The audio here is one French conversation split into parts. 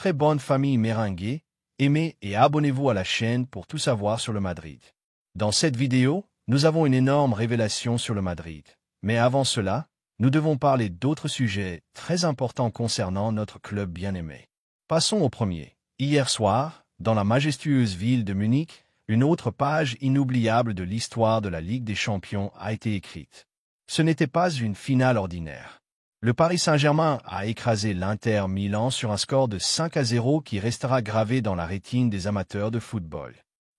très bonne famille merengue, aimez et abonnez-vous à la chaîne pour tout savoir sur le Madrid. Dans cette vidéo, nous avons une énorme révélation sur le Madrid. Mais avant cela, nous devons parler d'autres sujets très importants concernant notre club bien-aimé. Passons au premier. Hier soir, dans la majestueuse ville de Munich, une autre page inoubliable de l'histoire de la Ligue des Champions a été écrite. Ce n'était pas une finale ordinaire. Le Paris Saint-Germain a écrasé l'Inter Milan sur un score de 5-0 qui restera gravé dans la rétine des amateurs de football.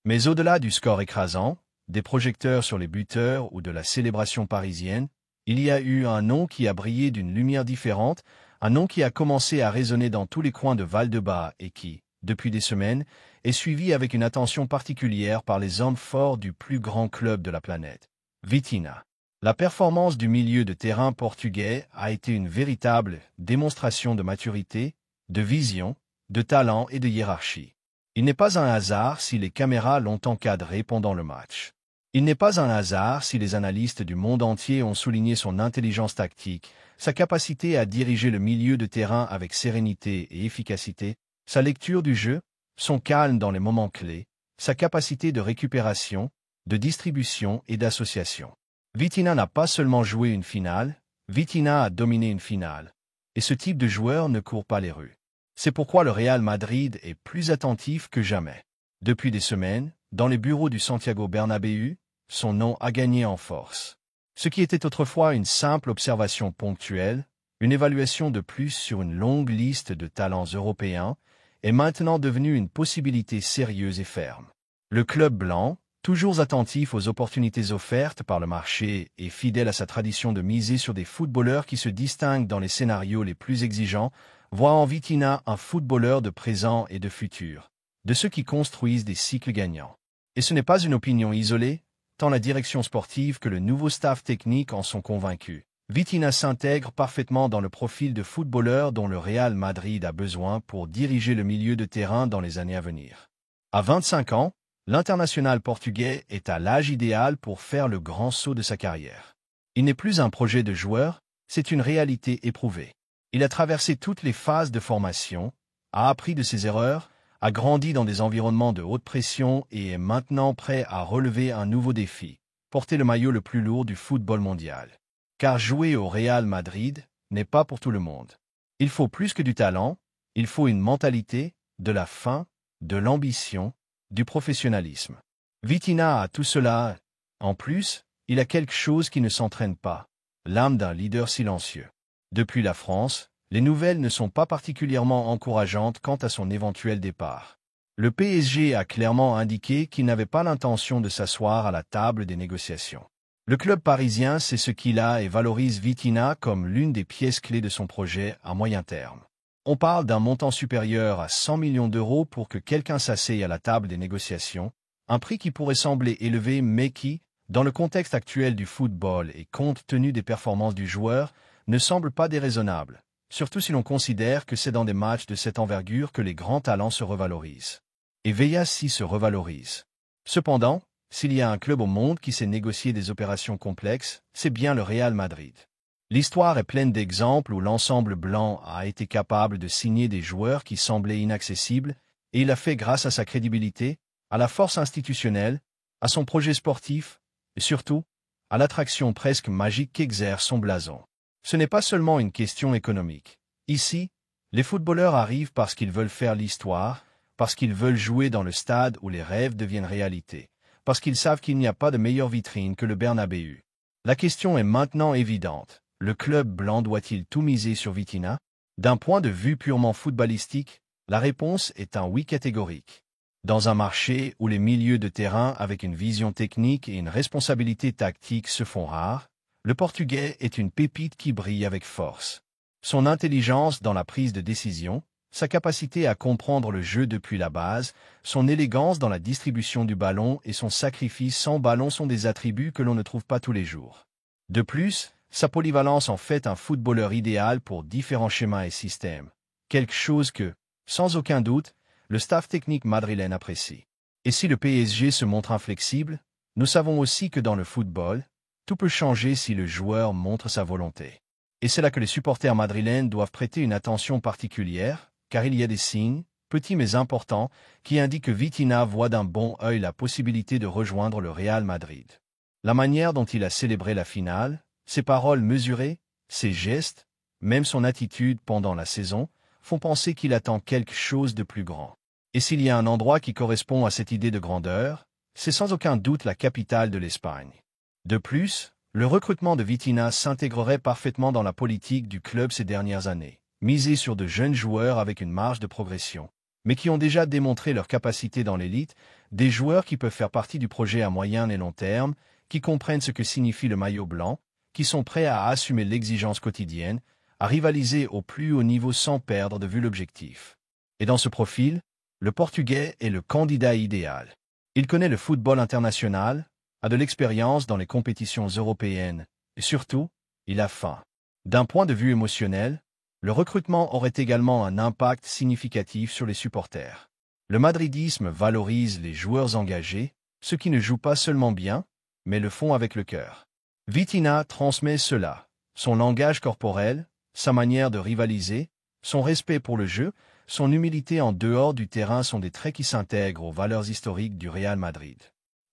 Mais au-delà du score écrasant, des projecteurs sur les buteurs ou de la célébration parisienne, il y a eu un nom qui a brillé d'une lumière différente, un nom qui a commencé à résonner dans tous les coins de Val-de-Bas et qui, depuis des semaines, est suivi avec une attention particulière par les hommes forts du plus grand club de la planète, Vitinha. La performance du milieu de terrain portugais a été une véritable démonstration de maturité, de vision, de talent et de hiérarchie. Il n'est pas un hasard si les caméras l'ont encadré pendant le match. Il n'est pas un hasard si les analystes du monde entier ont souligné son intelligence tactique, sa capacité à diriger le milieu de terrain avec sérénité et efficacité, sa lecture du jeu, son calme dans les moments clés, sa capacité de récupération, de distribution et d'association. Vitinha n'a pas seulement joué une finale, Vitinha a dominé une finale. Et ce type de joueur ne court pas les rues. C'est pourquoi le Real Madrid est plus attentif que jamais. Depuis des semaines, dans les bureaux du Santiago Bernabéu, son nom a gagné en force. Ce qui était autrefois une simple observation ponctuelle, une évaluation de plus sur une longue liste de talents européens, est maintenant devenu une possibilité sérieuse et ferme. Le club blanc, toujours attentif aux opportunités offertes par le marché et fidèle à sa tradition de miser sur des footballeurs qui se distinguent dans les scénarios les plus exigeants, voit en Vitinha un footballeur de présent et de futur, de ceux qui construisent des cycles gagnants. Et ce n'est pas une opinion isolée, tant la direction sportive que le nouveau staff technique en sont convaincus. Vitinha s'intègre parfaitement dans le profil de footballeur dont le Real Madrid a besoin pour diriger le milieu de terrain dans les années à venir. À 25 ans, l'international portugais est à l'âge idéal pour faire le grand saut de sa carrière. Il n'est plus un projet de joueur, c'est une réalité éprouvée. Il a traversé toutes les phases de formation, a appris de ses erreurs, a grandi dans des environnements de haute pression et est maintenant prêt à relever un nouveau défi, porter le maillot le plus lourd du football mondial. Car jouer au Real Madrid n'est pas pour tout le monde. Il faut plus que du talent, il faut une mentalité, de la faim, de l'ambition, du professionnalisme. Vitinha a tout cela. En plus, il a quelque chose qui ne s'entraîne pas, l'âme d'un leader silencieux. Depuis la France, les nouvelles ne sont pas particulièrement encourageantes quant à son éventuel départ. Le PSG a clairement indiqué qu'il n'avait pas l'intention de s'asseoir à la table des négociations. Le club parisien sait ce qu'il a et valorise Vitinha comme l'une des pièces clés de son projet à moyen terme. On parle d'un montant supérieur à 100 millions d'euros pour que quelqu'un s'asseye à la table des négociations, un prix qui pourrait sembler élevé mais qui, dans le contexte actuel du football et compte tenu des performances du joueur, ne semble pas déraisonnable, surtout si l'on considère que c'est dans des matchs de cette envergure que les grands talents se revalorisent. Et Verratti se revalorise. Cependant, s'il y a un club au monde qui sait négocier des opérations complexes, c'est bien le Real Madrid. L'histoire est pleine d'exemples où l'ensemble blanc a été capable de signer des joueurs qui semblaient inaccessibles, et il l'a fait grâce à sa crédibilité, à la force institutionnelle, à son projet sportif, et surtout, à l'attraction presque magique qu'exerce son blason. Ce n'est pas seulement une question économique. Ici, les footballeurs arrivent parce qu'ils veulent faire l'histoire, parce qu'ils veulent jouer dans le stade où les rêves deviennent réalité, parce qu'ils savent qu'il n'y a pas de meilleure vitrine que le Bernabéu. La question est maintenant évidente. Le club blanc doit-il tout miser sur Vitinha? D'un point de vue purement footballistique, la réponse est un oui catégorique. Dans un marché où les milieux de terrain avec une vision technique et une responsabilité tactique se font rares, le Portugais est une pépite qui brille avec force. Son intelligence dans la prise de décision, sa capacité à comprendre le jeu depuis la base, son élégance dans la distribution du ballon et son sacrifice sans ballon sont des attributs que l'on ne trouve pas tous les jours. De plus, sa polyvalence en fait un footballeur idéal pour différents schémas et systèmes, quelque chose que, sans aucun doute, le staff technique madrilène apprécie. Et si le PSG se montre inflexible, nous savons aussi que dans le football, tout peut changer si le joueur montre sa volonté. Et c'est là que les supporters madrilènes doivent prêter une attention particulière, car il y a des signes, petits mais importants, qui indiquent que Vitinha voit d'un bon œil la possibilité de rejoindre le Real Madrid. La manière dont il a célébré la finale, ses paroles mesurées, ses gestes, même son attitude pendant la saison, font penser qu'il attend quelque chose de plus grand. Et s'il y a un endroit qui correspond à cette idée de grandeur, c'est sans aucun doute la capitale de l'Espagne. De plus, le recrutement de Vitinha s'intégrerait parfaitement dans la politique du club ces dernières années, miser sur de jeunes joueurs avec une marge de progression, mais qui ont déjà démontré leur capacité dans l'élite, des joueurs qui peuvent faire partie du projet à moyen et long terme, qui comprennent ce que signifie le maillot blanc, qui sont prêts à assumer l'exigence quotidienne, à rivaliser au plus haut niveau sans perdre de vue l'objectif. Et dans ce profil, le Portugais est le candidat idéal. Il connaît le football international, a de l'expérience dans les compétitions européennes, et surtout, il a faim. D'un point de vue émotionnel, le recrutement aurait également un impact significatif sur les supporters. Le madridisme valorise les joueurs engagés, ceux qui ne jouent pas seulement bien, mais le font avec le cœur. Vitinha transmet cela, son langage corporel, sa manière de rivaliser, son respect pour le jeu, son humilité en dehors du terrain sont des traits qui s'intègrent aux valeurs historiques du Real Madrid.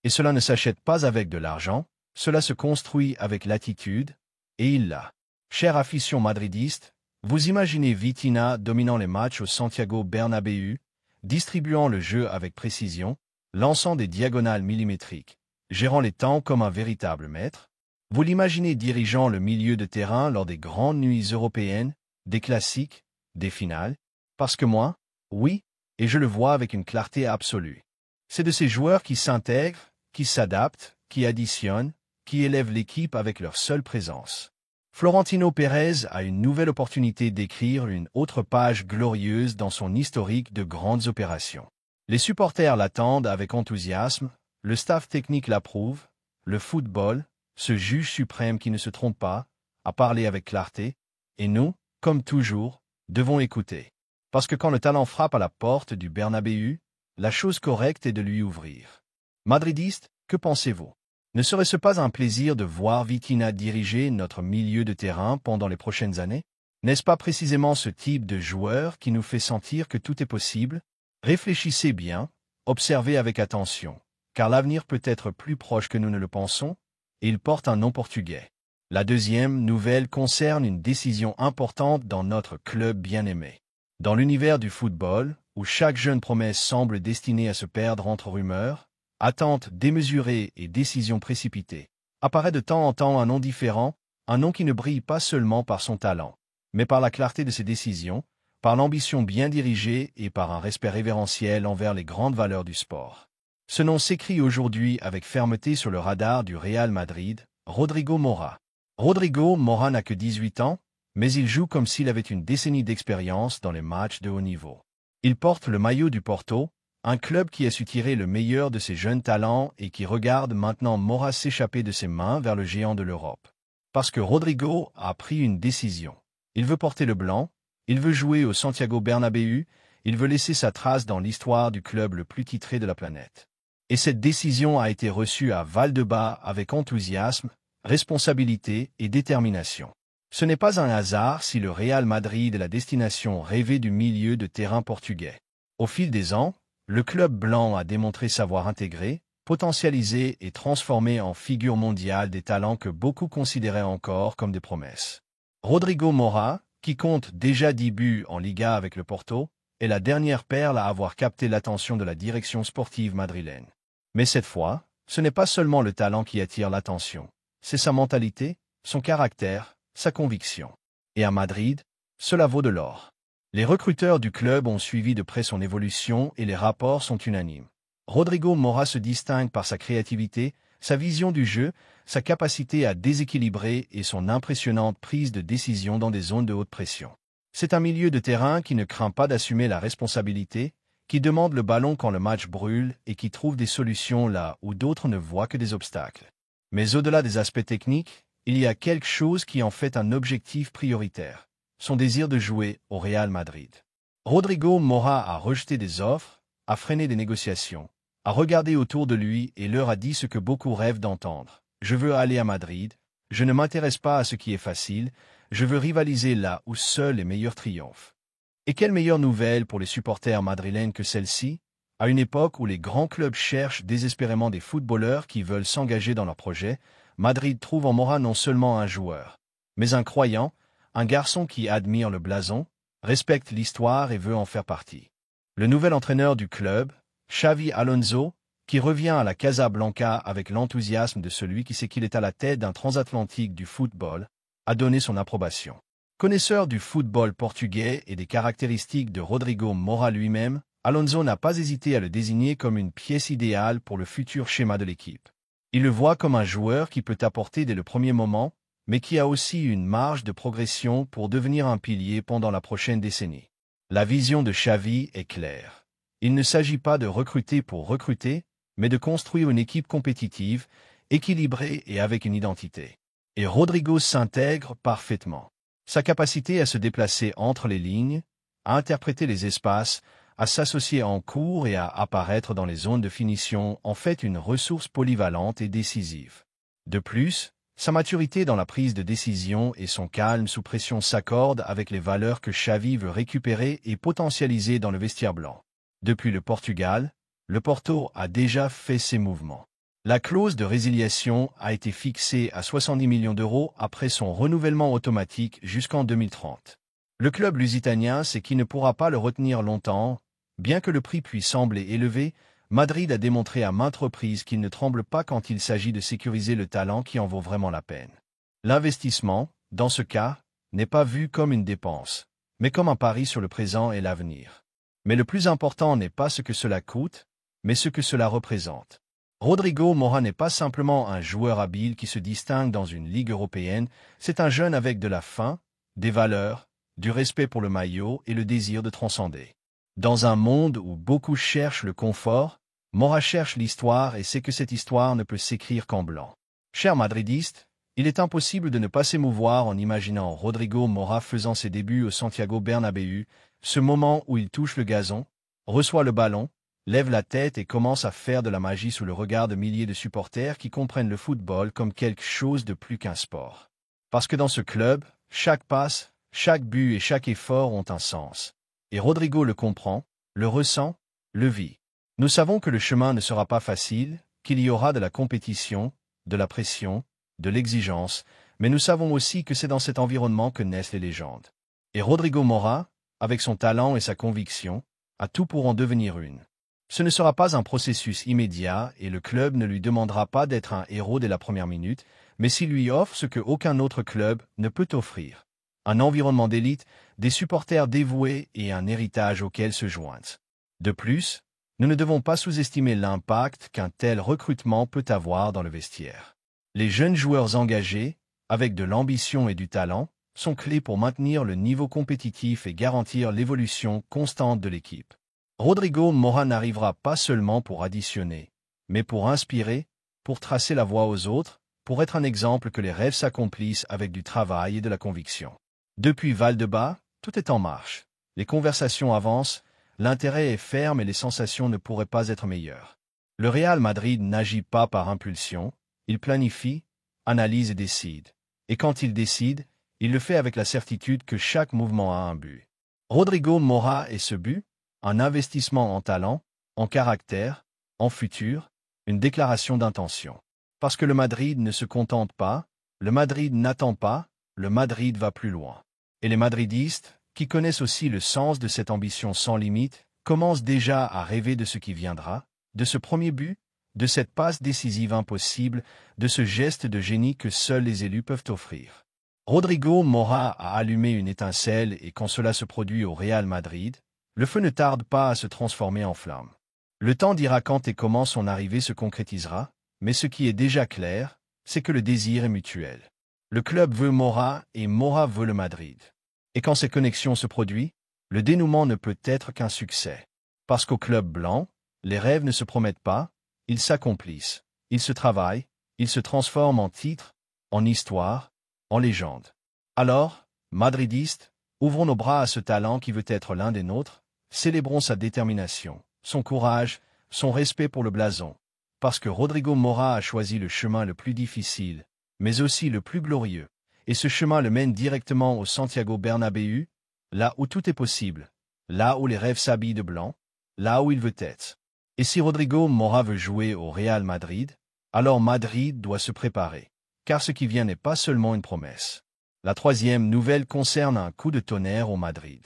Et cela ne s'achète pas avec de l'argent, cela se construit avec l'attitude, et il l'a. Chère afition madridiste, vous imaginez Vitinha dominant les matchs au Santiago Bernabéu, distribuant le jeu avec précision, lançant des diagonales millimétriques, gérant les temps comme un véritable maître? Vous l'imaginez dirigeant le milieu de terrain lors des grandes nuits européennes, des classiques, des finales? Parce que moi, oui, et je le vois avec une clarté absolue. C'est de ces joueurs qui s'intègrent, qui s'adaptent, qui additionnent, qui élèvent l'équipe avec leur seule présence. Florentino Pérez a une nouvelle opportunité d'écrire une autre page glorieuse dans son historique de grandes opérations. Les supporters l'attendent avec enthousiasme, le staff technique l'approuve, le football, ce juge suprême qui ne se trompe pas, a parlé avec clarté, et nous, comme toujours, devons écouter. Parce que quand le talent frappe à la porte du Bernabéu, la chose correcte est de lui ouvrir. Madridistes, que pensez-vous? Ne serait-ce pas un plaisir de voir Vitinha diriger notre milieu de terrain pendant les prochaines années? N'est-ce pas précisément ce type de joueur qui nous fait sentir que tout est possible? Réfléchissez bien, observez avec attention, car l'avenir peut être plus proche que nous ne le pensons, et il porte un nom portugais. La deuxième nouvelle concerne une décision importante dans notre club bien-aimé. Dans l'univers du football, où chaque jeune promesse semble destinée à se perdre entre rumeurs, attentes démesurées et décisions précipitées, apparaît de temps en temps un nom différent, un nom qui ne brille pas seulement par son talent, mais par la clarté de ses décisions, par l'ambition bien dirigée et par un respect révérentiel envers les grandes valeurs du sport. Ce nom s'écrit aujourd'hui avec fermeté sur le radar du Real Madrid, Rodrigo Mora. Rodrigo Mora n'a que 18 ans, mais il joue comme s'il avait une décennie d'expérience dans les matchs de haut niveau. Il porte le maillot du Porto, un club qui a su tirer le meilleur de ses jeunes talents et qui regarde maintenant Mora s'échapper de ses mains vers le géant de l'Europe. Parce que Rodrigo a pris une décision. Il veut porter le blanc, il veut jouer au Santiago Bernabéu, il veut laisser sa trace dans l'histoire du club le plus titré de la planète. Et cette décision a été reçue à Valdebebas avec enthousiasme, responsabilité et détermination. Ce n'est pas un hasard si le Real Madrid est la destination rêvée du milieu de terrain portugais. Au fil des ans, le club blanc a démontré savoir intégrer, potentialiser et transformer en figure mondiale des talents que beaucoup considéraient encore comme des promesses. Rodrigo Mora, qui compte déjà 10 buts en Liga avec le Porto, est la dernière perle à avoir capté l'attention de la direction sportive madrilène. Mais cette fois, ce n'est pas seulement le talent qui attire l'attention, c'est sa mentalité, son caractère, sa conviction. Et à Madrid, cela vaut de l'or. Les recruteurs du club ont suivi de près son évolution et les rapports sont unanimes. Rodrigo Mora se distingue par sa créativité, sa vision du jeu, sa capacité à déséquilibrer et son impressionnante prise de décision dans des zones de haute pression. C'est un milieu de terrain qui ne craint pas d'assumer la responsabilité, qui demande le ballon quand le match brûle et qui trouve des solutions là où d'autres ne voient que des obstacles. Mais au-delà des aspects techniques, il y a quelque chose qui en fait un objectif prioritaire, son désir de jouer au Real Madrid. Rodrigo Mora a rejeté des offres, a freiné des négociations, a regardé autour de lui et leur a dit ce que beaucoup rêvent d'entendre. Je veux aller à Madrid, je ne m'intéresse pas à ce qui est facile, je veux rivaliser là où seuls les meilleurs triomphent. Et quelle meilleure nouvelle pour les supporters madrilènes que celle-ci, à une époque où les grands clubs cherchent désespérément des footballeurs qui veulent s'engager dans leur projet. Madrid trouve en Mora non seulement un joueur, mais un croyant, un garçon qui admire le blason, respecte l'histoire et veut en faire partie. Le nouvel entraîneur du club, Xavi Alonso, qui revient à la Casablanca avec l'enthousiasme de celui qui sait qu'il est à la tête d'un transatlantique du football, a donné son approbation. Connaisseur du football portugais et des caractéristiques de Rodrigo Mora lui-même, Alonso n'a pas hésité à le désigner comme une pièce idéale pour le futur schéma de l'équipe. Il le voit comme un joueur qui peut apporter dès le premier moment, mais qui a aussi une marge de progression pour devenir un pilier pendant la prochaine décennie. La vision de Xavi est claire. Il ne s'agit pas de recruter pour recruter, mais de construire une équipe compétitive, équilibrée et avec une identité. Et Rodrigo s'intègre parfaitement. Sa capacité à se déplacer entre les lignes, à interpréter les espaces, à s'associer en cours et à apparaître dans les zones de finition en fait une ressource polyvalente et décisive. De plus, sa maturité dans la prise de décision et son calme sous pression s'accordent avec les valeurs que Xavi veut récupérer et potentialiser dans le vestiaire blanc. Depuis le Portugal, le Porto a déjà fait ses mouvements. La clause de résiliation a été fixée à 70 millions d'euros après son renouvellement automatique jusqu'en 2030. Le club lusitanien sait qu'il ne pourra pas le retenir longtemps. Bien que le prix puisse sembler élevé, Madrid a démontré à maintes reprises qu'il ne tremble pas quand il s'agit de sécuriser le talent qui en vaut vraiment la peine. L'investissement, dans ce cas, n'est pas vu comme une dépense, mais comme un pari sur le présent et l'avenir. Mais le plus important n'est pas ce que cela coûte, mais ce que cela représente. Rodrigo Mora n'est pas simplement un joueur habile qui se distingue dans une ligue européenne, c'est un jeune avec de la faim, des valeurs, du respect pour le maillot et le désir de transcender. Dans un monde où beaucoup cherchent le confort, Mora cherche l'histoire et sait que cette histoire ne peut s'écrire qu'en blanc. Chers madridistes, il est impossible de ne pas s'émouvoir en imaginant Rodrigo Mora faisant ses débuts au Santiago Bernabéu, ce moment où il touche le gazon, reçoit le ballon, lève la tête et commence à faire de la magie sous le regard de milliers de supporters qui comprennent le football comme quelque chose de plus qu'un sport. Parce que dans ce club, chaque passe, chaque but et chaque effort ont un sens. Et Rodrigo le comprend, le ressent, le vit. Nous savons que le chemin ne sera pas facile, qu'il y aura de la compétition, de la pression, de l'exigence, mais nous savons aussi que c'est dans cet environnement que naissent les légendes. Et Rodrigo Mora, avec son talent et sa conviction, a tout pour en devenir une. Ce ne sera pas un processus immédiat et le club ne lui demandera pas d'être un héros dès la première minute, mais s'il lui offre ce que aucun autre club ne peut offrir. Un environnement d'élite, des supporters dévoués et un héritage auquel se joindre. De plus, nous ne devons pas sous-estimer l'impact qu'un tel recrutement peut avoir dans le vestiaire. Les jeunes joueurs engagés, avec de l'ambition et du talent, sont clés pour maintenir le niveau compétitif et garantir l'évolution constante de l'équipe. Rodrigo Mora n'arrivera pas seulement pour additionner, mais pour inspirer, pour tracer la voie aux autres, pour être un exemple que les rêves s'accomplissent avec du travail et de la conviction. Depuis Valdebebas, tout est en marche. Les conversations avancent, l'intérêt est ferme et les sensations ne pourraient pas être meilleures. Le Real Madrid n'agit pas par impulsion, il planifie, analyse et décide. Et quand il décide, il le fait avec la certitude que chaque mouvement a un but. Rodrigo Mora est ce but, un investissement en talent, en caractère, en futur, une déclaration d'intention. Parce que le Madrid ne se contente pas, le Madrid n'attend pas, le Madrid va plus loin. Et les madridistes, qui connaissent aussi le sens de cette ambition sans limite, commencent déjà à rêver de ce qui viendra, de ce premier but, de cette passe décisive impossible, de ce geste de génie que seuls les élus peuvent offrir. Rodrigo Mora a allumé une étincelle et quand cela se produit au Real Madrid, le feu ne tarde pas à se transformer en flamme. Le temps dira quand et comment son arrivée se concrétisera, mais ce qui est déjà clair, c'est que le désir est mutuel. Le club veut Mora et Mora veut le Madrid. Et quand ces connexions se produisent, le dénouement ne peut être qu'un succès. Parce qu'au club blanc, les rêves ne se promettent pas, ils s'accomplissent, ils se travaillent, ils se transforment en titres, en histoire, en légende. Alors, madridistes, ouvrons nos bras à ce talent qui veut être l'un des nôtres, célébrons sa détermination, son courage, son respect pour le blason. Parce que Rodrigo Mora a choisi le chemin le plus difficile, mais aussi le plus glorieux, et ce chemin le mène directement au Santiago Bernabéu, là où tout est possible, là où les rêves s'habillent de blanc, là où il veut être. Et si Rodrigo Mora veut jouer au Real Madrid, alors Madrid doit se préparer, car ce qui vient n'est pas seulement une promesse. La troisième nouvelle concerne un coup de tonnerre au Madrid.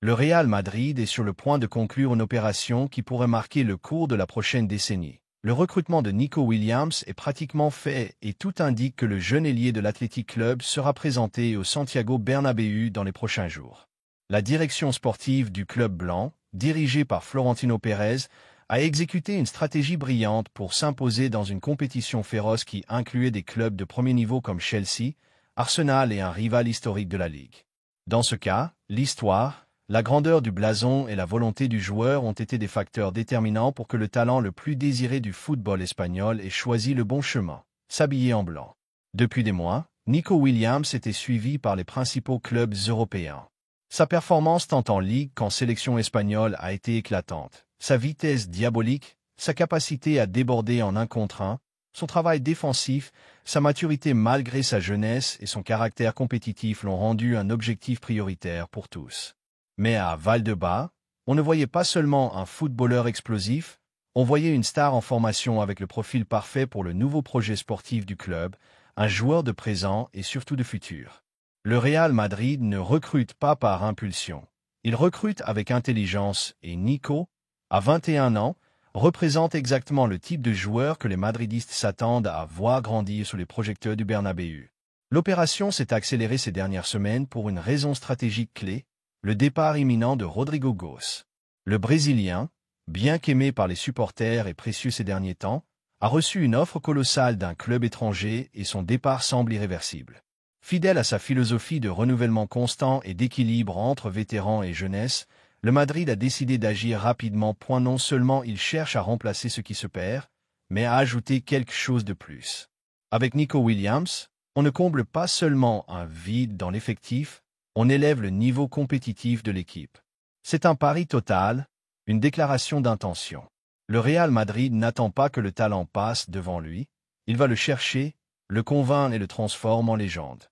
Le Real Madrid est sur le point de conclure une opération qui pourrait marquer le cours de la prochaine décennie. Le recrutement de Nico Williams est pratiquement fait et tout indique que le jeune ailier de l'Athletic Club sera présenté au Santiago Bernabéu dans les prochains jours. La direction sportive du club blanc, dirigée par Florentino Pérez, a exécuté une stratégie brillante pour s'imposer dans une compétition féroce qui incluait des clubs de premier niveau comme Chelsea, Arsenal et un rival historique de la Ligue. Dans ce cas, l'histoire, la grandeur du blason et la volonté du joueur ont été des facteurs déterminants pour que le talent le plus désiré du football espagnol ait choisi le bon chemin, s'habiller en blanc. Depuis des mois, Nico Williams était suivi par les principaux clubs européens. Sa performance tant en Ligue qu'en sélection espagnole a été éclatante. Sa vitesse diabolique, sa capacité à déborder en 1 contre 1, son travail défensif, sa maturité malgré sa jeunesse et son caractère compétitif l'ont rendu un objectif prioritaire pour tous. Mais à Valdebebas, on ne voyait pas seulement un footballeur explosif, on voyait une star en formation avec le profil parfait pour le nouveau projet sportif du club, un joueur de présent et surtout de futur. Le Real Madrid ne recrute pas par impulsion. Il recrute avec intelligence et Nico, à 21 ans, représente exactement le type de joueur que les madridistes s'attendent à voir grandir sous les projecteurs du Bernabéu. L'opération s'est accélérée ces dernières semaines pour une raison stratégique clé, le départ imminent de Rodrigo Goes. Le Brésilien, bien qu'aimé par les supporters et précieux ces derniers temps, a reçu une offre colossale d'un club étranger et son départ semble irréversible. Fidèle à sa philosophie de renouvellement constant et d'équilibre entre vétérans et jeunesse, le Madrid a décidé d'agir rapidement. Non seulement il cherche à remplacer ce qui se perd, mais à ajouter quelque chose de plus. Avec Nico Williams, on ne comble pas seulement un vide dans l'effectif, on élève le niveau compétitif de l'équipe. C'est un pari total, une déclaration d'intention. Le Real Madrid n'attend pas que le talent passe devant lui, il va le chercher, le convaincre et le transformer en légende.